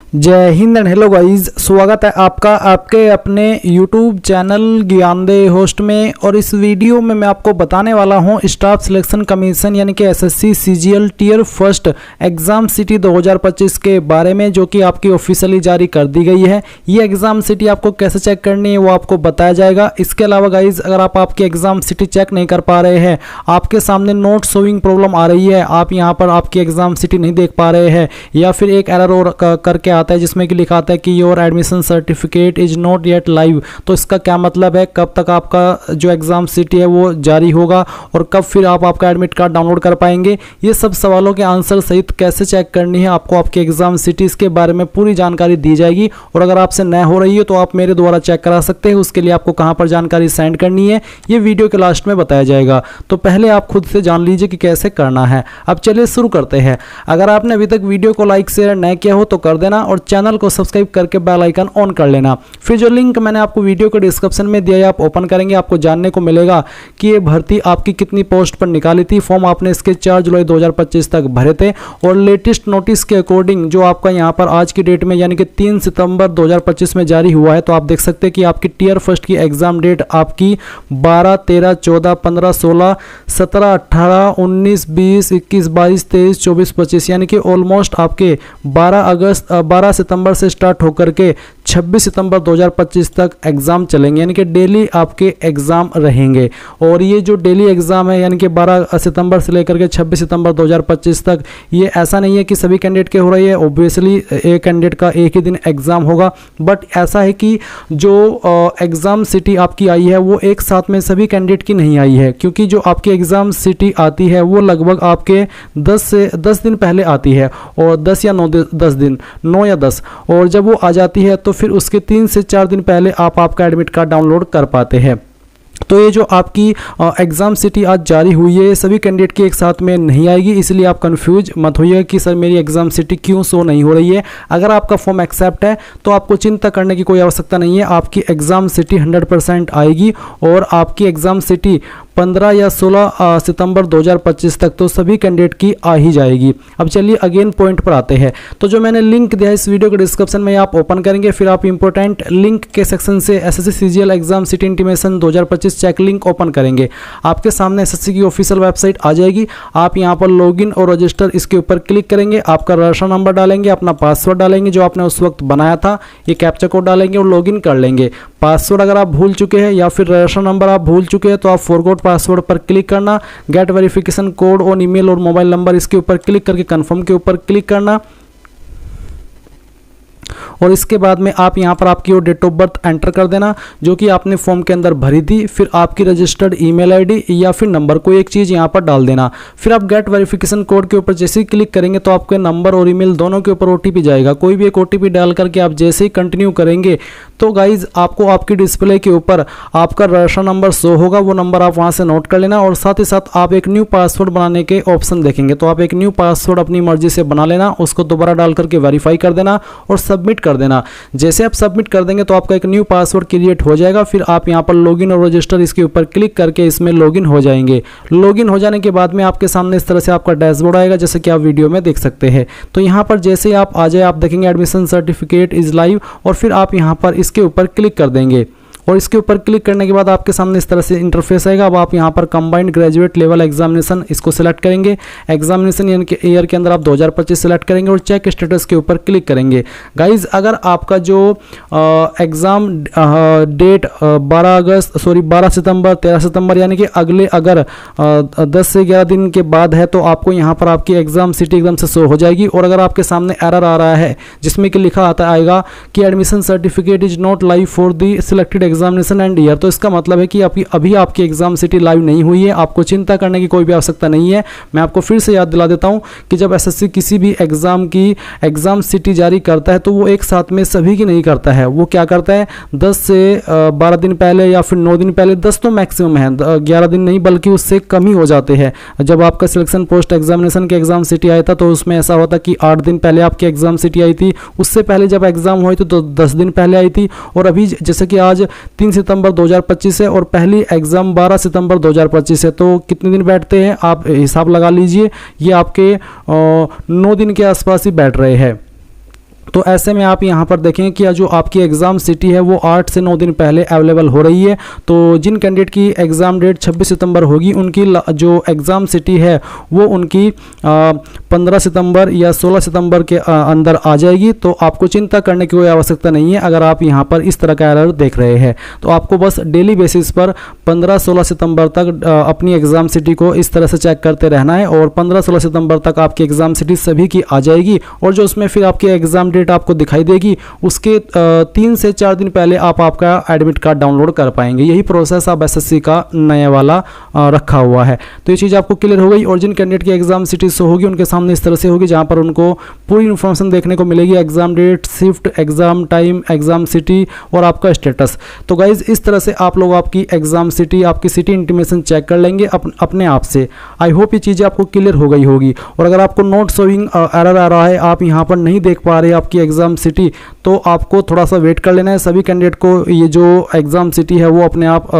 जय Hind and hello guys, स्वागत है आपका आपके अपने YouTube चैनल ज्ञानदे होस्ट में। और इस वीडियो में मैं आपको बताने वाला हूं स्टाफ सिलेक्शन कमीशन यानी कि SSC CGL tier first exam city 2025 के बारे में, जो कि आपकी ऑफिशियली जारी कर दी गई है। ये एग्ज़ाम सिटी आपको कैसे चेक करनी है वो आपको बताया जाएगा। इसके अलावा गाइज, अगर आप आपकी एग्ज़ाम सिटी चेक नहीं कर पा रहे हैं, आपके सामने नोट शोइंग प्रॉब्लम आ रही है, आप यहाँ पर आपकी एग्ज़ाम सिटी नहीं देख पा रहे हैं, या फिर एक एरर और करके आता है जिसमें कि लिखा आता है कि your admission certificate is not yet live. तो इसका क्या मतलब है, कब तक आपका जो एग्जाम सिटी है वो जारी होगा और कब फिर आप आपका एडमिट कार्ड डाउनलोड कर पाएंगे। ये सब सवालों के आंसर सहित कैसे चेक करनी है आपको आपकी एग्जाम सिटी, इसके बारे में पूरी जानकारी दी जाएगी। और अगर आपसे न हो रही है तो आप मेरे द्वारा चेक करा सकते हैं। उसके लिए आपको कहां पर जानकारी सेंड करनी है ये वीडियो के लास्ट में बताया जाएगा। तो पहले आप खुद से जान लीजिए कि कैसे करना है। अब चलिए शुरू करते हैं। अगर आपने अभी तक वीडियो को लाइक शेयर न किया हो तो कर देना और चैनल को सब्सक्राइब करके बेल आइकन ऑन कर लेना। फिर जो लिंक मैंने आपको वीडियो के डिस्क्रिप्शन में दिया है आप ओपन करेंगे, आपको जानने को मिलेगा कि ये भर्ती आपकी कितनी पोस्ट पर निकाली थी। फॉर्म आपने इसके 4 जुलाई 2025 तक भरे थे और लेटेस्ट नोटिस के अकॉर्डिंग जो आपका यहाँ पर आज की डेट में यानी कि 3 सितंबर 2025 में जारी हुआ है, तो आप देख सकते हैं कि आपकी टियर फर्स्ट की एग्जाम डेट आपकी 12, 13, 14, 15, 16, 17, 18, 19, 20, 21, 22, 23, 24, 25 यानी कि ऑलमोस्ट आपके 12 सितंबर से स्टार्ट होकर के 26 सितंबर 2025 तक एग्जाम चलेंगे, यानी कि डेली आपके एग्जाम रहेंगे। और ये जो डेली एग्जाम है यानी कि 12 सितंबर से लेकर के 26 सितंबर 2025 तक, ये ऐसा नहीं है कि सभी कैंडिडेट के हो रही है। ऑब्वियसली एक कैंडिडेट का एक ही दिन एग्जाम होगा, बट ऐसा है कि जो एग्जाम सिटी आपकी आई है वो एक साथ में सभी कैंडिडेट की नहीं आई है, क्योंकि जो आपकी एग्जाम सिटी आती है वो लगभग आपके 10 दिन पहले आती है, और 10 या 10 दिन 9 या 10, और जब वो आ जाती है तो फिर उसके 3 से 4 दिन पहले आप आपका एडमिट कार्ड डाउनलोड कर पाते हैं। तो ये जो आपकी एग्ज़ाम सिटी आज जारी हुई है सभी कैंडिडेट के एक साथ में नहीं आएगी, इसलिए आप कंफ्यूज मत होइए कि सर मेरी एग्ज़ाम सिटी क्यों शो नहीं हो रही है। अगर आपका फॉर्म एक्सेप्ट है तो आपको चिंता करने की कोई आवश्यकता नहीं है। आपकी एग्ज़ाम सिटी 100% आएगी और आपकी एग्ज़ाम सिटी 15 या 16 सितंबर 2025 तक तो सभी कैंडिडेट की आ ही जाएगी। अब चलिए अगेन पॉइंट पर आते हैं। तो जो मैंने लिंक दिया है इस वीडियो के डिस्क्रिप्शन में, आप ओपन करेंगे, फिर आप इंपॉर्टेंट लिंक के सेक्शन से SSC CGL exam city intimation 2025 check link open करेंगे। आपके सामने एसएससी की ऑफिशियल वेबसाइट आ जाएगी। आप यहाँ पर लॉगिन और रजिस्टर इसके ऊपर क्लिक करेंगे, आपका रजिस्टर नंबर डालेंगे, अपना पासवर्ड डालेंगे जो आपने उस वक्त बनाया था, ये कैप्चा कोड डालेंगे और लॉगिन कर लेंगे। पासवर्ड अगर आप भूल चुके हैं या फिर रजिस्टर नंबर आप भूल चुके हैं तो आप फॉरगॉट पासवर्ड पर क्लिक करना, get verification code on email और मोबाइल नंबर इसके ऊपर क्लिक करके कंफर्म के ऊपर क्लिक करना। और इसके बाद में आप यहाँ पर आपकी वो डेट ऑफ बर्थ एंटर कर देना जो कि आपने फॉर्म के अंदर भरी थी, फिर आपकी रजिस्टर्ड ईमेल आईडी या फिर नंबर कोई एक चीज़ यहाँ पर डाल देना। फिर आप गेट वेरिफिकेशन कोड के ऊपर जैसे ही क्लिक करेंगे तो आपके नंबर और ईमेल दोनों के ऊपर ओटीपी जाएगा। कोई भी एक ओटीपी डाल करके आप जैसे ही कंटिन्यू करेंगे तो गाइज आपको आपकी डिस्प्ले के ऊपर आपका रजिस्टर नंबर शो होगा, वो नंबर आप वहाँ से नोट कर लेना। और साथ ही साथ आप एक न्यू पासवर्ड बनाने के ऑप्शन देखेंगे, तो आप एक न्यू पासवर्ड अपनी मर्जी से बना लेना, उसको दोबारा डाल करके वेरीफाई कर देना और सबमिट कर देना। जैसे आप सबमिट कर देंगे तो आपका एक न्यू पासवर्ड क्रिएट हो जाएगा। फिर आप यहाँ पर लॉगिन और रजिस्टर इसके ऊपर क्लिक करके इसमें लॉगिन हो जाएंगे। लॉगिन हो जाने के बाद में आपके सामने इस तरह से आपका डैशबोर्ड आएगा जैसे कि आप वीडियो में देख सकते हैं। तो यहाँ पर जैसे आप आ जाए आप देखेंगे एडमिशन सर्टिफिकेट इज लाइव, और फिर आप यहाँ पर इसके ऊपर क्लिक कर देंगे। और इसके ऊपर क्लिक करने के बाद आपके सामने इस तरह से इंटरफेस आएगा। अब आप यहाँ पर कंबाइंड ग्रेजुएट लेवल एग्जामिनेशन इसको सिलेक्ट करेंगे। एग्जामिनेशन यानी कि ईयर के अंदर आप 2025 सिलेक्ट करेंगे और चेक स्टेटस के ऊपर क्लिक करेंगे। गाइज अगर आपका जो एग्ज़ाम डेट 12 सितंबर 13 सितंबर यानी कि अगले अगर 10 से 11 दिन के बाद है तो आपको यहाँ पर आपकी एग्जाम सिटी एकदम से शो हो जाएगी। और अगर आपके सामने एरर आ रहा है जिसमें कि लिखा आता आएगा कि admission certificate is not live for the selected examination and year, तो इसका मतलब है कि अभी आपकी एग्जाम सिटी लाइव नहीं हुई है। आपको चिंता करने की कोई भी आवश्यकता नहीं है। मैं आपको फिर से याद दिला देता हूं कि जब एसएससी किसी भी एग्जाम की एग्जाम सिटी जारी करता है तो वो एक साथ में सभी की नहीं करता है। वो क्या करता है 10 से 12 दिन पहले या फिर 9 दिन पहले, 10 तो मैक्सिमम है, 11 दिन नहीं बल्कि उससे कम ही हो जाते हैं। जब आपका सिलेक्शन पोस्ट एग्जामिनेशन के एग्जाम सिटी आया था तो उसमें ऐसा होता कि 8 दिन पहले आपकी एग्जाम सिटी आई थी, उससे पहले जब एग्जाम हुई तो 10 दिन पहले आई थी। और अभी जैसे कि आज 3 सितंबर 2025 है और पहली एग्जाम 12 सितंबर 2025 है, तो कितने दिन बैठते हैं आप हिसाब लगा लीजिए। ये आपके 9 दिन के आसपास ही बैठ रहे हैं। तो ऐसे में आप यहाँ पर देखें कि जो आपकी एग्ज़ाम सिटी है वो 8 से 9 दिन पहले अवेलेबल हो रही है। तो जिन कैंडिडेट की एग्ज़ाम डेट 26 सितंबर होगी उनकी जो एग्ज़ाम सिटी है वो उनकी 15 सितंबर या 16 सितंबर के अंदर आ जाएगी। तो आपको चिंता करने की कोई आवश्यकता नहीं है अगर आप यहाँ पर इस तरह का एरर देख रहे हैं। तो आपको बस डेली बेसिस पर 15-16 सितंबर तक अपनी एग्ज़ाम सिटी को इस तरह से चेक करते रहना है और 15-16 सितंबर तक आपकी एग्ज़ाम सिटी सभी की आ जाएगी। और जो उसमें फिर आपकी एग्ज़ाम डेट आपको दिखाई देगी उसके 3 से 4 दिन पहले आप आपका एडमिट कार्ड डाउनलोड कर पाएंगे। यही प्रोसेस अब एसएससी का नया वाला रखा हुआ है। तो ये चीज़ आपको क्लियर हो गई। और जिन कैंडिडेट की एग्जाम सिटी शो होगी उनके सामने इस तरह से होगी जहां पर उनको पूरी इन्फॉर्मेशन देखने को मिलेगी, exam date, shift, exam time, exam city और आपका स्टेटस। तो गाइज इस तरह से आप लोग आपकी एग्जाम सिटी, आपकी सिटी इंटीमेशन चेक कर लेंगे अपने आप से। आई होप ये चीज़ें आपको क्लियर हो गई होगी। और अगर आपको नोट शोइंग एरर आ रहा है, आप यहाँ पर नहीं देख पा रहे आपकी एग्जाम सिटी, तो आपको थोड़ा सा वेट कर लेना है। सभी कैंडिडेट को ये जो एग्जाम सिटी है वो अपने आप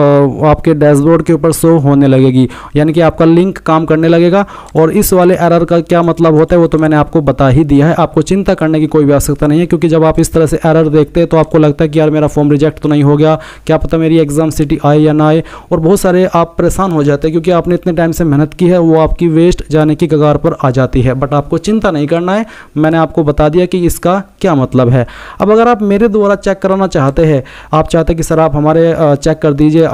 आपके डैशबोर्ड के ऊपर शो होने लगेगी, यानी कि आपका लिंक काम करने लगेगा। और इस वाले एरर का क्या मतलब होता है वो तो मैंने आपको बता ही दिया है। आपको चिंता करने की कोई भी आवश्यकता नहीं है, क्योंकि जब आप इस तरह से एरर देखते हैं तो आपको लगता है कि यार मेरा फॉर्म रिजेक्ट तो नहीं हो गया, क्या पता मेरी एग्जाम सिटी आए या ना आए। और बहुत सारे आप परेशान हो जाते हैं क्योंकि आपने इतने टाइम से मेहनत की है, वो आपकी वेस्ट जाने की कगार पर आ जाती है। बट आपको चिंता नहीं करना है, मैंने आपको बता दिया कि इसका क्या मतलब है। अब अगर आप मेरे द्वारा चेक कराना चाहते हैं, आप चाहते हैं कि सर आप हमारे चेक कर दीजिए,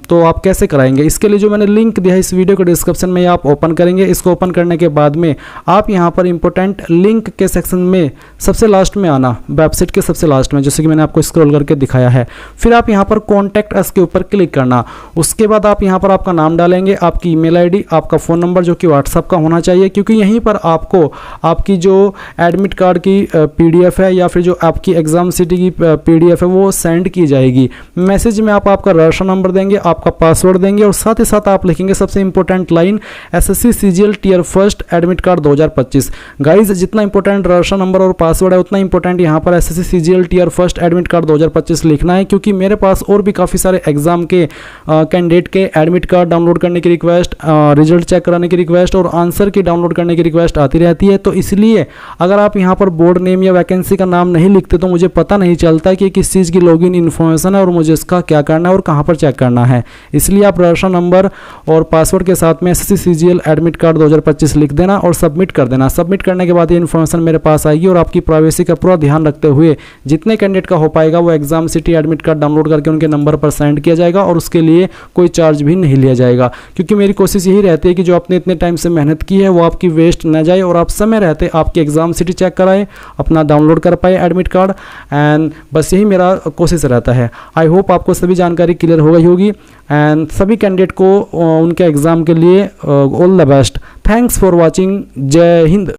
तो आप कैसे कराएंगे? इसके लिए जो मैंने लिंक दिया है इस वीडियो के डिस्क्रिप्शन में, आप ओपन करेंगे। इसको ओपन करने के बाद में आप यहाँ पर इंपॉर्टेंट लिंक के सेक्शन में सबसे लास्ट में आना, वेबसाइट के सबसे लास्ट में, जैसे कि मैंने आपको स्क्रॉल करके दिखाया है। फिर आप यहाँ पर कॉन्टैक्ट अस के ऊपर क्लिक करना। उसके बाद आप यहाँ पर आपका नाम डालेंगे, आपकी ईमेल आईडी, आपका फ़ोन नंबर जो कि व्हाट्सअप का होना चाहिए, क्योंकि यहीं पर आपको आपकी जो एडमिट कार्ड की PDF है या फिर जो आपकी एग्जाम सिटी की PDF है वो सेंड की जाएगी। मैसेज में आप आपका रजिस्ट्रेशन नंबर देंगे, आपका पासवर्ड देंगे और साथ ही साथ आप लिखेंगे सबसे important line, SSC CGL tier first admit card 2025। Guys जितना इंपॉर्टेंट रजिस्ट्रेशन नंबर और पासवर्ड है उतना इंपॉर्टेंट यहाँ पर SSC CGL tier first admit card 2025 लिखना है, क्योंकि मेरे पास और भी काफ़ी सारे एग्जाम के कैंडिडेट के एडमिट कार्ड डाउनलोड करने की रिक्वेस्ट, रिजल्ट चेक कराने की रिक्वेस्ट और आंसर की डाउनलोड करने की रिक्वेस्ट आती रहती है। तो इसलिए अगर आप यहाँ पर बोर्ड नेम या वैकेंसी का नाम नहीं लिखते तो मुझे पता नहीं चलता कि किस चीज़ की लॉगिन इन्फॉर्मेशन है और मुझे इसका क्या करना है और कहाँ पर चेक करना है। इसलिए आप रजिस्ट्रेशन नंबर और पासवर्ड के साथ में SSC CGL एडमिट कार्ड 2025 लिख देना और सबमिट कर देना। सबमिट करने के बाद ये इन्फॉर्मेशन मेरे पास आएगी और आपकी प्राइवेसी का पूरा ध्यान रखते हुए जितने कैंडिडेट का हो पाएगा वो exam city admit card download करके उनके नंबर पर सेंड किया जाएगा और उसके लिए कोई चार्ज भी नहीं लिया जाएगा। क्योंकि मेरी कोशिश यही रहती है कि जो आपने इतने टाइम से मेहनत की है वो आपकी वेस्ट न जाए और आप समय रहते आपकी एग्जाम सिटी चेक कराएं, अपना डाउनलोड कर पाए एडमिट कार्ड। एंड बस यही मेरा कोशिश रहता है। आई होप आपको सभी जानकारी क्लियर हो गई होगी एंड सभी कैंडिडेट को उनके एग्ज़ाम के लिए all the best. Thanks for watching. जय हिंद।